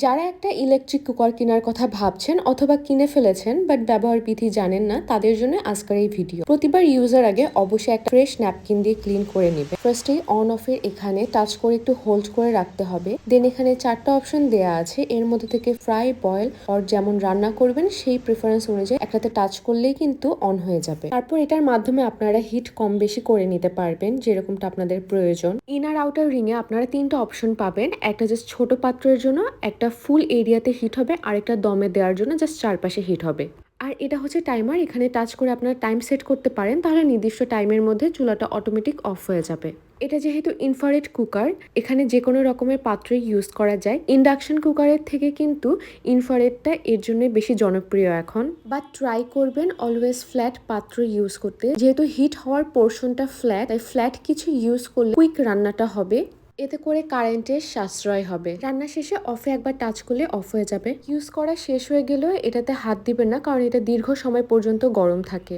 যারা একটা electric cooker কেনার কথা ভাবছেন অথবা কিনে ফেলেছেন বাট ব্যবহার বিধি জানেন না, তাদের জন্য আজকের এই ভিডিও। প্রতিবার ইউজের আগে অবশ্যই একটা ফ্রেশ ন্যাপকিন দিয়ে ক্লিন করে নেবে। ফার্স্টে অন অফের এখানে টাচ করে একটু হোল্ড করে রাখতে হবে। দেন এখানে 4টা অপশন দেয়া আছে, এর মধ্যে থেকে ফ্রাই, বয়েল অর যেমন রান্না করবেন সেই প্রেফারেন্স অনুযায়ী একটাতে টাচ করলেই কিন্তু অন হয়ে যাবে। তারপর এটার মাধ্যমে আপনারা হিট কম বেশি করে নিতে পারবেন যেরকমটা আপনাদের প্রয়োজন। ইনার আউটার রিং এ আপনারা 3টা অপশন পাবেন, একটা জাস্ট ছোট পাত্রের জন্য, একটা ফুল এরিয়াতে হিট হবে, আরেকটা দমে দেওয়ার জন্য জাস্ট চারপাশে হিট হবে। আর এটা হচ্ছে টাইমার, এখানে টাচ করে আপনারা টাইম সেট করতে পারেন, তাহলে নির্দিষ্ট টাইমের মধ্যে চুলাটা অটোমেটিক অফ হয়ে যাবে। এটা যেহেতু ইনফ্রারেড কুকার, এখানে যে কোনো রকমের পাত্রে ইউজ করা যায়। ইন্ডাকশন কুকারের থেকে কিন্তু ইনফ্রারেডটা এর জন্য বেশি জনপ্রিয় এখন। বাট ট্রাই করবেন অলওয়েজ ফ্ল্যাট পাত্র ইউজ করতে, যেহেতু হিট হওয়ার পোর্শনটা ফ্ল্যাট, তাই ফ্ল্যাট কিছু ইউজ করলে কুইক রান্নাটা হবে। এতে করে কারেন্টের সাশ্রয় হবে। রান্না শেষে অফে একবার টাচ করলে অফ হয়ে যাবে। ইউজ করা শেষ হয়ে গেলেও এটাতে হাত দিবেন না, কারণ এটা দীর্ঘ সময় পর্যন্ত গরম থাকে।